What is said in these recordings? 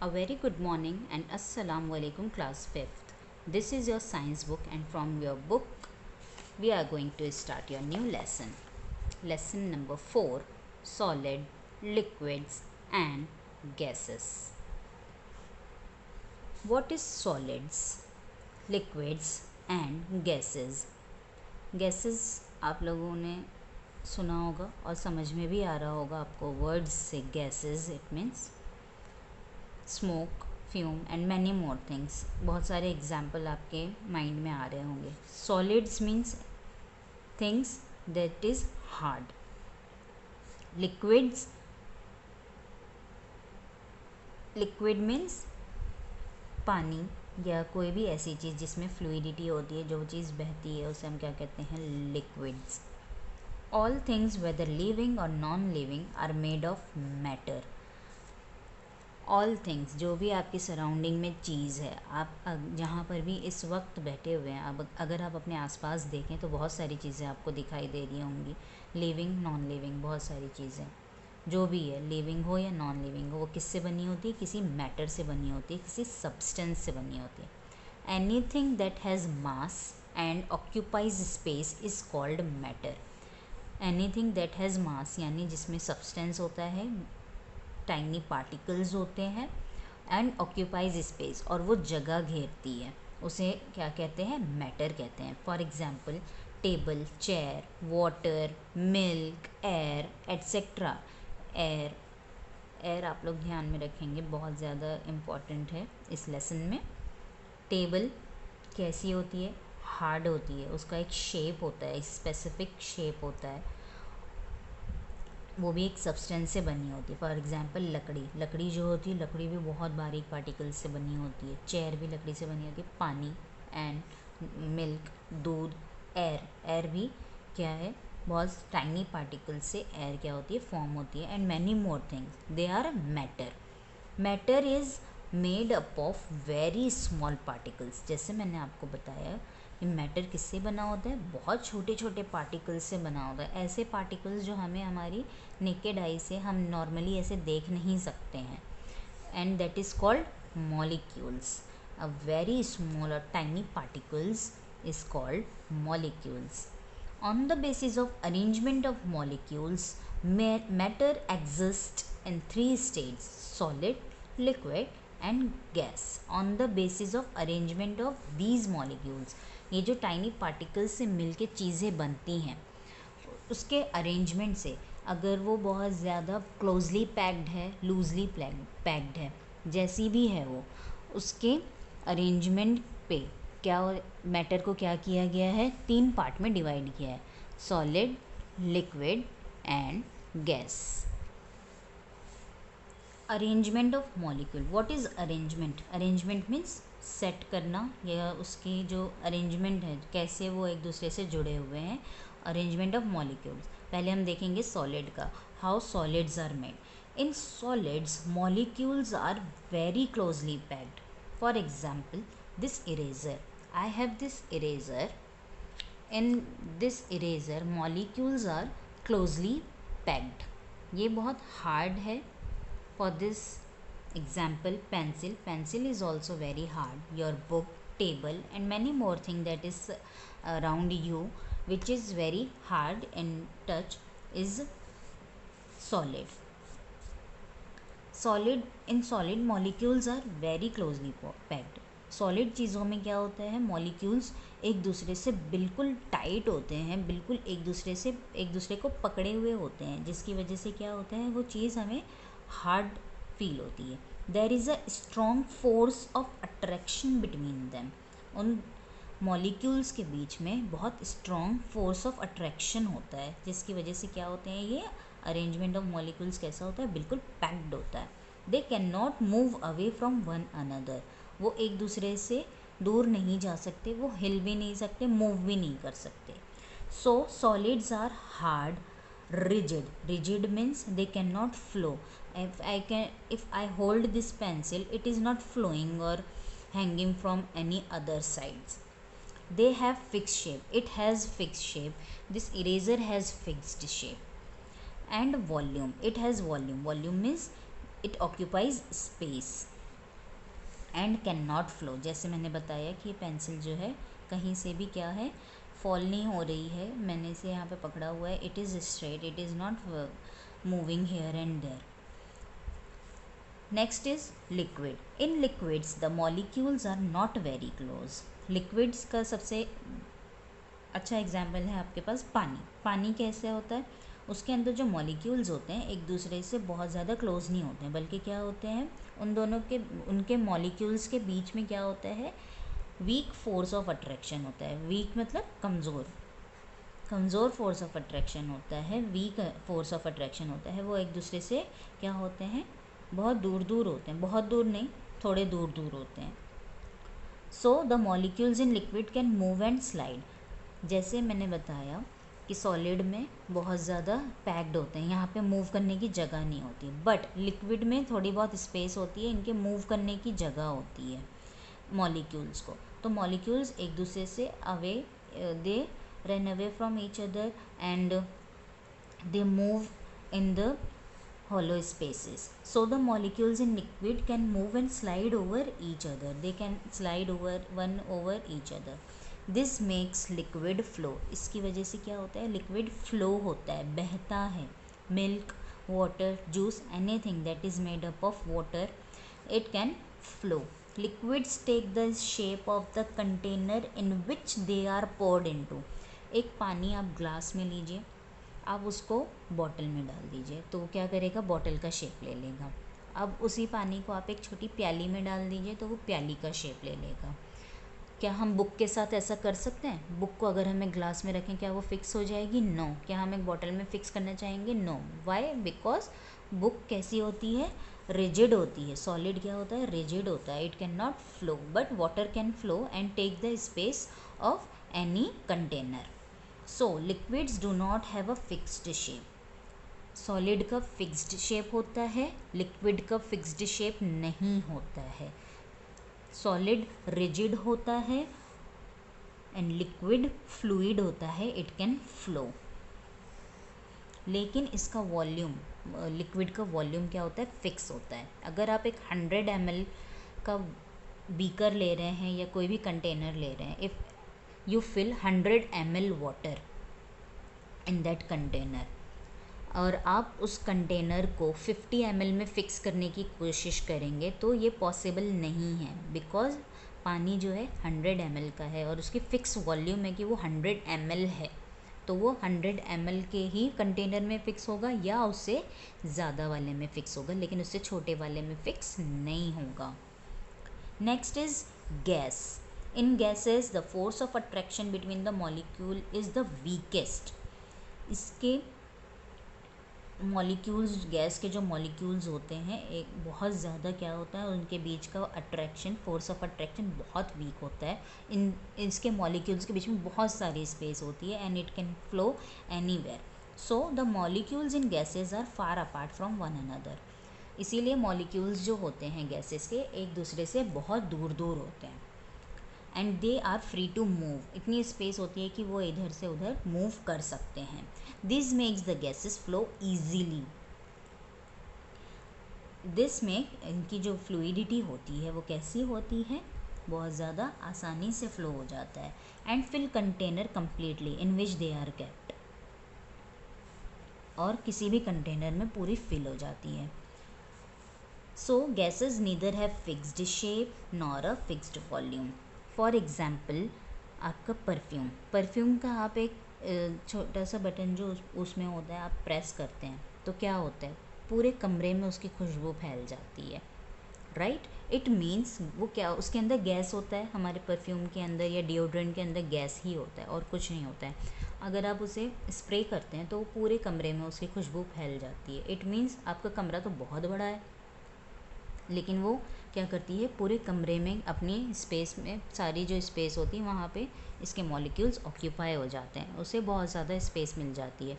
A very good morning and Assalamu alaikum class 5th. This is your science book and from your book we are going to start your new lesson. Lesson number 4, solid, liquids and gases. What is solids, liquids and gases? Gases आप लोगों ने सुना होगा और समझ में भी आ रहा होगा आपको वर्ड्स से. Gases it means smoke, fume and many more things. बहुत सारे एग्जाम्पल आपके माइंड में आ रहे होंगे. Solids means things that is hard. Liquids, liquid means पानी या कोई भी ऐसी चीज़ जिसमें फ्लूइडिटी होती है, जो चीज़ बहती है उसे हम क्या कहते हैं? Liquids. All things whether living और non living are made of matter. All things, जो भी आपकी सराउंडिंग में चीज़ है, आप जहाँ पर भी इस वक्त बैठे हुए हैं, अब अगर आप अपने आसपास देखें तो बहुत सारी चीज़ें आपको दिखाई दे रही होंगी. लिविंग, नॉन लिविंग, बहुत सारी चीज़ें. जो भी है, लिविंग हो या नॉन लिविंग हो, वो किससे बनी होती है? किसी मैटर से बनी होती है, किसी सब्सटेंस से बनी होती है. Anything that has mass and occupies space is called matter. Anything that has मास यानी जिसमें सब्सटेंस होता है, टाइनी पार्टिकल्स होते हैं, एंड ऑक्यूपाइज स्पेस और वो जगह घेरती है, उसे क्या कहते हैं? मैटर कहते हैं. For example table, chair, water, milk, air etcetera. Air, air आप लोग ध्यान में रखेंगे, बहुत ज़्यादा इम्पॉर्टेंट है इस लेसन में. टेबल कैसी होती है? हार्ड होती है, उसका एक शेप होता है, स्पेसिफिक शेप होता है, वो भी एक सब्सटेंस से बनी होती है. फॉर एग्जांपल लकड़ी, लकड़ी जो होती है, लकड़ी भी बहुत बारीक पार्टिकल्स से बनी होती है. चेयर भी लकड़ी से बनी होती है. पानी एंड मिल्क, दूध, एयर, एयर भी क्या है? बहुत टाइनी पार्टिकल्स से एयर क्या होती है? फॉर्म होती है. And many more things, they are matter. Matter is made up of very small particles. जैसे मैंने आपको बताया कि मैटर किससे बना होता है? बहुत छोटे छोटे पार्टिकल्स से बना होता है. ऐसे पार्टिकल्स जो हमें हमारी नेकेड आई से हम नॉर्मली ऐसे देख नहीं सकते हैं. And that is called molecules. A very small और tiny particles is called molecules. On the basis of arrangement of molecules, matter exists in three states: solid, liquid and gas. On the basis of arrangement of these molecules, ये जो tiny particles से मिलके चीज़ें बनती हैं, उसके arrangement से, अगर वो बहुत ज़्यादा क्लोजली पैक्ड है, लूजली पैक्ड है, जैसी भी है वो, उसके अरेंजमेंट पे क्या मैटर को क्या किया गया है? 3 पार्ट में डिवाइड किया है: solid, liquid and gas. Arrangement of molecule. What is arrangement? Arrangement means set करना, या उसकी जो अरेंजमेंट है, कैसे वो एक दूसरे से जुड़े हुए हैं. Arrangement of molecules. पहले हम देखेंगे सॉलिड का. How solids are made. In solids molecules are very closely packed. For example this eraser. I have this eraser. In this eraser molecules are closely packed. ये बहुत hard है. For this example pencil. Pencil is also very hard. Your book, table and many more things that is around you which is very hard in touch is solid. Solid, in solid molecules are very closely packed. Solid चीज़ों में क्या होता है? Molecules एक दूसरे से बिल्कुल tight होते हैं, बिल्कुल एक दूसरे को पकड़े हुए होते हैं, जिसकी वजह से क्या होता है? वो चीज़ हमें हार्ड फील होती है. There is a strong force of attraction between them. उन मॉलिक्यूल्स के बीच में बहुत स्ट्रॉन्ग फोर्स ऑफ अट्रैक्शन होता है, जिसकी वजह से क्या होते हैं? ये अरेंजमेंट ऑफ मॉलिक्यूल्स कैसा होता है? बिल्कुल पैक्ड होता है. They can not move away from one another. वो एक दूसरे से दूर नहीं जा सकते, वो हिल भी नहीं सकते, मूव भी नहीं कर सकते. So solids are hard, rigid. Rigid means they cannot flow. If I hold this pencil, it is not flowing or hanging from any other sides. They have fixed shape. It has fixed shape. This eraser has fixed shape. And volume. It has volume. Volume means it occupies space. And can not flow. जैसे मैंने बताया कि ये pencil जो है कहीं से भी क्या है, फॉल नहीं हो रही है, मैंने इसे यहाँ पे पकड़ा हुआ है, it is straight, it is not moving here and there. Next is liquid. In liquids the molecules are not very close. Liquids का सबसे अच्छा एग्जाम्पल है आपके पास पानी। पानी कैसे होता है, उसके अंदर जो मॉलिक्यूल्स होते हैं एक दूसरे से बहुत ज़्यादा क्लोज नहीं होते हैं, बल्कि क्या होते हैं, उन दोनों के, उनके मॉलिक्यूल्स के बीच में क्या होता है, वीक फोर्स ऑफ अट्रैक्शन होता है। वीक मतलब कमज़ोर, कमज़ोर फोर्स ऑफ अट्रैक्शन होता है, वीक फोर्स ऑफ अट्रैक्शन होता है। वो एक दूसरे से क्या होते हैं, बहुत दूर दूर होते हैं, बहुत दूर नहीं, थोड़े दूर दूर होते हैं। सो the molecules in liquid can move and slide. जैसे मैंने बताया कि सॉलिड में बहुत ज़्यादा पैक्ड होते हैं, यहाँ पे मूव करने की जगह नहीं होती, बट लिक्विड में थोड़ी बहुत स्पेस होती है, इनके मूव करने की जगह होती है मॉलिक्यूल्स को। तो मॉलिक्यूल्स एक दूसरे से away, they run away from each other and they move in the hollow spaces. So the molecules in liquid can move and slide over each other. They can slide over one over each other. This makes liquid flow. इसकी वजह से क्या होता है, liquid flow होता है, बहता है। Milk, water, juice, anything that is made up of water, it can flow. Liquids take the shape of the container in which they are poured into. एक पानी आप ग्लास में लीजिए, आप उसको बॉटल में डाल दीजिए, तो वो क्या करेगा, बॉटल का शेप ले लेगा। अब उसी पानी को आप एक छोटी प्याली में डाल दीजिए, तो वो प्याली का शेप ले लेगा। क्या हम बुक के साथ ऐसा कर सकते हैं? बुक को अगर हमें ग्लास में रखें, क्या वो फिक्स हो जाएगी? नो। क्या हम एक बॉटल में फिक्स करना चाहेंगे? नो। वाई? बिकॉज बुक कैसी होती है, रिजिड होती है। सॉलिड क्या होता है, रिजिड होता है, it can not flow, but water can flow and take the space of any container. So liquids do not have a fixed shape. Solid का फिक्स्ड शेप होता है, लिक्विड का फिक्स्ड शेप नहीं होता है। सॉलिड रिजिड होता है and liquid fluid होता है, इट कैन फ्लो। लेकिन इसका वॉल्यूम, लिक्विड का वॉल्यूम क्या होता है, फिक्स होता है। अगर आप एक 100 ml का बीकर ले रहे हैं या कोई भी कंटेनर ले रहे हैं, if you fill 100 ml water in that container, और आप उस कंटेनर को 50 ml में फ़िक्स करने की कोशिश करेंगे, तो ये पॉसिबल नहीं है, बिकॉज़ पानी जो है 100 ml का है और उसकी फ़िक्स वॉल्यूम है कि वो 100 ml है, तो वो 100 ml के ही कंटेनर में फ़िक्स होगा या उससे ज़्यादा वाले में फ़िक्स होगा, लेकिन उससे छोटे वाले में फ़िक्स नहीं होगा। Next is gas. In gases the force of attraction between the molecule is the weakest. इसके मॉलिक्यूल्स, गैस के जो मॉलिक्यूल्स होते हैं, एक बहुत ज़्यादा क्या होता है, उनके बीच का अट्रैक्शन, फोर्स ऑफ अट्रैक्शन बहुत वीक होता है। इसके मॉलिक्यूल्स के बीच में बहुत सारी स्पेस होती है and it can flow anywhere. So the molecules in gases are far apart from one another. इसीलिए मॉलिक्यूल्स जो होते हैं गैसेस के, एक दूसरे से बहुत दूर दूर होते हैं and they are free to move. इतनी स्पेस होती है कि वो इधर से उधर मूव कर सकते हैं। This makes the gases flow easily. This में इनकी जो फ्लूइडिटी होती है वो कैसी होती है, बहुत ज़्यादा आसानी से फ्लो हो जाता है। And fill container completely in which they are kept, और किसी भी कंटेनर में पूरी फिल हो जाती है। So gases neither have fixed shape nor a fixed volume. For example आपका परफ्यूम, परफ्यूम का आप एक छोटा सा बटन जो उसमें होता है, आप प्रेस करते हैं तो क्या होता है, पूरे कमरे में उसकी खुशबू फैल जाती है, राइट। इट मीन्स वो क्या, उसके अंदर गैस होता है, हमारे परफ्यूम के अंदर या डिओड्रेंट के अंदर गैस ही होता है और कुछ नहीं होता है। अगर आप उसे स्प्रे करते हैं तो वो पूरे कमरे में उसकी खुशबू फैल जाती है। इट मीन्स आपका कमरा तो बहुत बड़ा है, लेकिन वो क्या करती है, पूरे कमरे में अपनी स्पेस में, सारी जो स्पेस होती है वहाँ पे इसके मॉलिक्यूल्स ऑक्यूपाई हो जाते हैं, उसे बहुत ज़्यादा स्पेस मिल जाती है।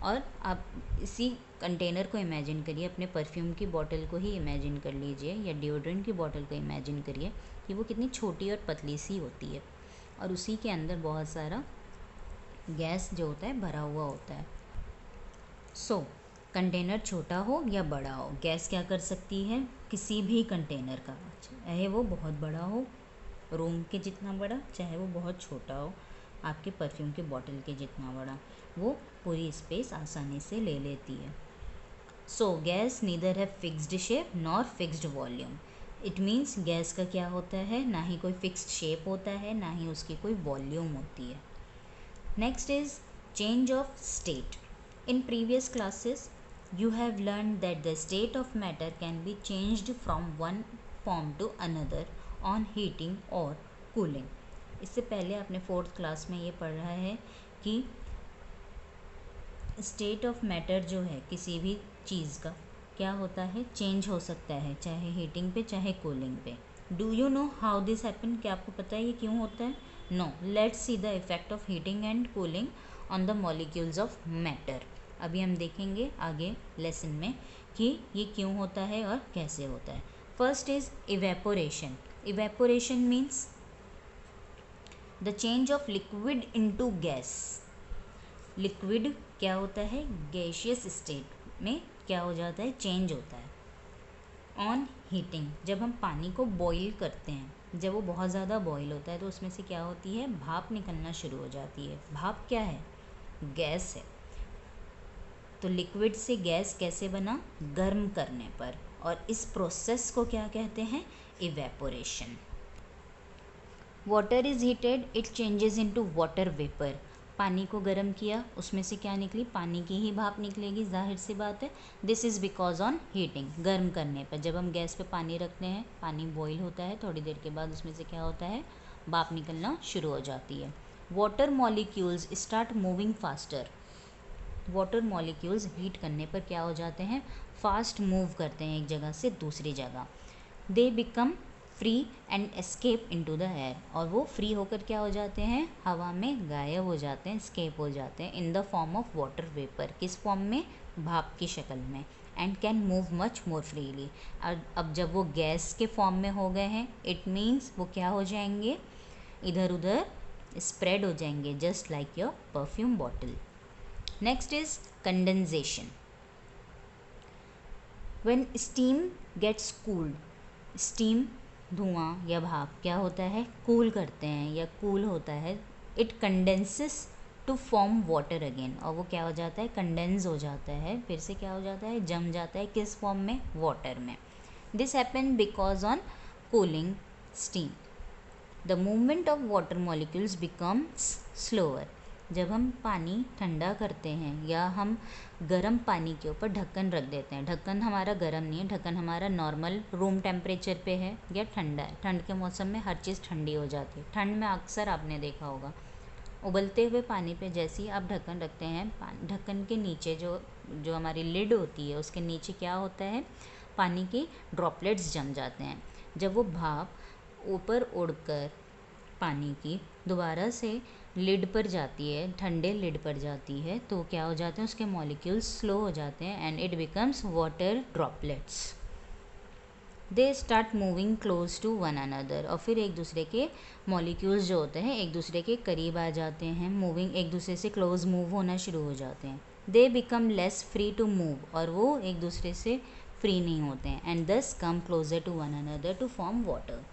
और आप इसी कंटेनर को इमेजिन करिए, अपने परफ्यूम की बोतल को ही इमेजिन कर लीजिए या डिओड्रेंट की बोतल को इमेजिन करिए कि वो कितनी छोटी और पतली सी होती है और उसी के अंदर बहुत सारा गैस जो होता है भरा हुआ होता है। सो कंटेनर छोटा हो या बड़ा हो, गैस क्या कर सकती है, किसी भी कंटेनर का, चाहे वो बहुत बड़ा हो, रूम के जितना बड़ा, चाहे वो बहुत छोटा हो, आपके परफ्यूम के बॉटल के जितना बड़ा, वो पूरी स्पेस आसानी से ले लेती है। सो gas neither have fixed shape nor fixed volume. It means gas का क्या होता है, ना ही कोई फिक्स्ड शेप होता है, ना ही उसकी कोई वॉल्यूम होती है। Next is change of state. In previous classes you have learned that the state of matter can be changed from one form to another on heating or cooling. इससे पहले आपने 4th क्लास में ये पढ़ा है कि स्टेट ऑफ मैटर जो है किसी भी चीज़ का क्या होता है, चेंज हो सकता है, चाहे हीटिंग पे चाहे कूलिंग पे। Do you know how this happen? क्या आपको पता है ये क्यों होता है? No, let's see the effect of heating and cooling on the molecules of matter. अभी हम देखेंगे आगे लेसन में कि ये क्यों होता है और कैसे होता है। First is evaporation. Evaporation means the change of liquid into gas. Liquid क्या होता है, गैसियस स्टेट में क्या हो जाता है, चेंज होता है। ऑन हीटिंग, जब हम पानी को बॉईल करते हैं, जब वो बहुत ज़्यादा बॉईल होता है तो उसमें से क्या होती है, भाप निकलना शुरू हो जाती है। भाप क्या है, गैस है। तो लिक्विड से गैस कैसे बना, गर्म करने पर, और इस प्रोसेस को क्या कहते हैं, evaporation. Water is heated, it changes into water vapour. पानी को गर्म किया, उसमें से क्या निकली, पानी की ही भाप निकलेगी, जाहिर सी बात है। This is because on heating, गर्म करने पर। जब हम गैस पे पानी रखते हैं, पानी बॉईल होता है, थोड़ी देर के बाद उसमें से क्या होता है, भाप निकलना शुरू हो जाती है। Water molecules start moving faster. Water molecules heat करने पर क्या हो जाते हैं, फास्ट मूव करते हैं एक जगह से दूसरी जगह। They become free and escape into the air, और वो फ्री होकर क्या हो जाते हैं, हवा में गायब हो जाते हैं, एस्केप हो जाते हैं। In the form of water vapour, किस फॉर्म में, भाप की शक्ल में। And can move much more freely. अब जब वो गैस के फॉर्म में हो गए हैं, इट मीन्स वो क्या हो जाएंगे, इधर उधर स्प्रेड हो जाएंगे, just like your perfume bottle. Next is condensation. When steam gets cooled, steam धुआं या भाप क्या होता है, कूल करते हैं या कूल होता है। It condenses to form water again, और वो क्या हो जाता है, कंडेंस हो जाता है, फिर से क्या हो जाता है, जम जाता है, किस फॉर्म में, वाटर में। This happen because on cooling steam, the movement of water molecules becomes slower. जब हम पानी ठंडा करते हैं या हम गर्म पानी के ऊपर ढक्कन रख देते हैं, ढक्कन हमारा गर्म नहीं है, ढक्कन हमारा नॉर्मल रूम टेम्परेचर पे है या ठंडा है। ठंड के मौसम में हर चीज़ ठंडी हो जाती है। ठंड में अक्सर आपने देखा होगा, उबलते हुए पानी पे जैसे ही आप ढक्कन रखते हैं, ढक्कन के नीचे जो हमारी लिड होती है उसके नीचे क्या होता है, पानी की ड्रॉपलेट्स जम जाते हैं। जब वो भाप ऊपर उड़कर पानी की दोबारा से लिड पर जाती है, ठंडे लिड पर जाती है, तो क्या हो जाते हैं, उसके मॉलिक्यूल्स स्लो हो जाते हैं and it becomes water droplets. They start moving close to one another, और फिर एक दूसरे के मॉलिक्यूल्स जो होते हैं एक दूसरे के करीब आ जाते हैं, मूविंग एक दूसरे से क्लोज मूव होना शुरू हो जाते हैं। They become less free to move, और वो एक दूसरे से फ्री नहीं होते हैं, and this come closer to one another to form water.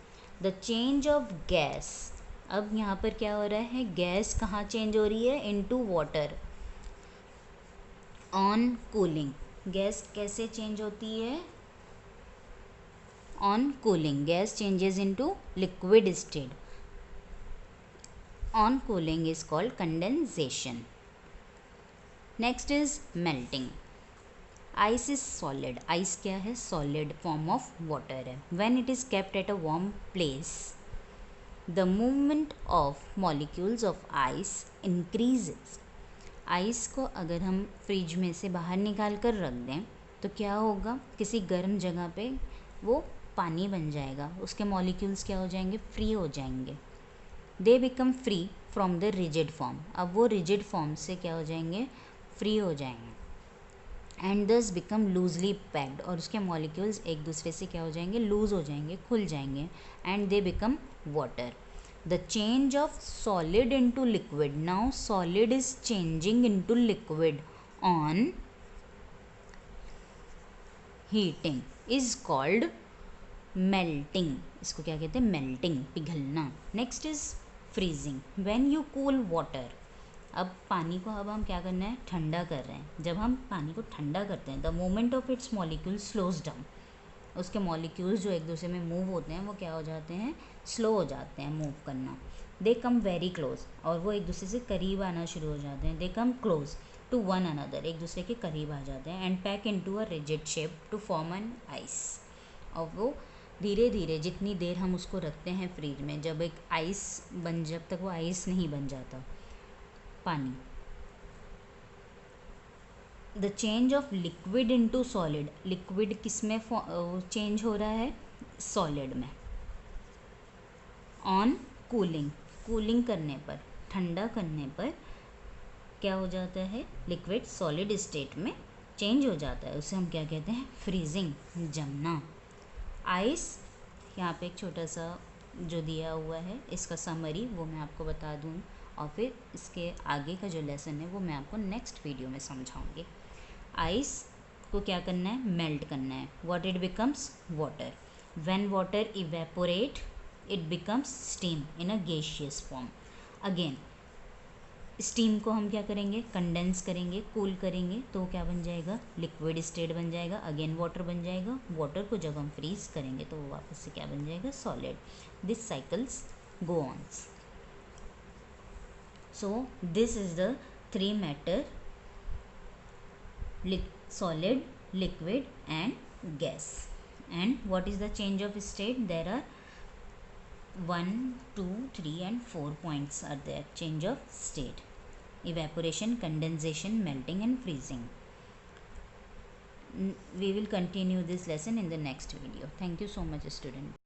The change of gas, अब यहाँ पर क्या हो रहा है, गैस कहाँ चेंज हो रही है, into water. On cooling, gas कैसे चेंज होती है, on cooling gas changes into liquid state. On cooling is called condensation. Next is melting. Ice is solid, ice क्या है, सॉलिड फॉर्म ऑफ वाटर है। When it is kept at a warm place, the movement of molecules of ice increases. Ice को अगर हम fridge में से बाहर निकाल कर रख दें तो क्या होगा, किसी गर्म जगह पे वो पानी बन जाएगा, उसके मॉलिक्यूल्स क्या हो जाएंगे, फ्री हो जाएंगे। They become free from the rigid form, अब वो रिजिड फॉर्म से क्या हो जाएंगे, फ्री हो जाएंगे। एंड दस बिकम लूजली पैक्ड, और उसके मॉलिक्यूल्स एक दूसरे से क्या हो जाएंगे, लूज हो जाएंगे, खुल जाएंगे, and they become water. The change of solid into liquid, now solid is changing into liquid on heating, is called melting, इसको क्या कहते हैं, मेल्टिंग, पिघलना। Next is freezing, when you cool water. अब पानी को अब हम क्या करना है, ठंडा कर रहे हैं। जब हम पानी को ठंडा करते हैं, the moment of its molecule slows down, उसके मॉलिक्यूल्स जो एक दूसरे में मूव होते हैं वो क्या हो जाते हैं, स्लो हो जाते हैं मूव करना। दे कम वेरी क्लोज, और वो एक दूसरे से करीब आना शुरू हो जाते हैं। They come close to one another, एक दूसरे के करीब आ जाते हैं। And pack into a rigid shape to form an ice, और वो धीरे धीरे जितनी देर हम उसको रखते हैं फ्रिज में, जब एक आइस बन, जब तक वो आइस नहीं बन जाता पानी। The change of liquid into solid, liquid किस में चेंज हो रहा है, सॉलिड में। ऑन कूलिंग, कूलिंग करने पर, ठंडा करने पर क्या हो जाता है, लिक्विड सॉलिड स्टेट में चेंज हो जाता है, उसे हम क्या कहते हैं, फ्रीजिंग, जमना। आइस, यहाँ पे एक छोटा सा जो दिया हुआ है इसका समरी वो मैं आपको बता दूँ, और फिर इसके आगे का जो लेसन है वो मैं आपको नेक्स्ट वीडियो में समझाऊंगी। आइस को क्या करना है, मेल्ट करना है। What it becomes, water. When water evaporate it becomes steam in a gaseous form. Again steam को हम क्या करेंगे, कंडेंस करेंगे, कूल करेंगे, तो क्या बन जाएगा, लिक्विड स्टेट बन जाएगा। अगेन वाटर बन जाएगा, वाटर को जब हम फ्रीज करेंगे तो वो वापस से क्या बन जाएगा, solid. This cycles go on. So this is the three matter, solid, liquid and gas. And what is the change of state, there are 1 2 3 and 4 points are there, change of state: evaporation, condensation, melting and freezing. We will continue this lesson in the next video. Thank you so much, student.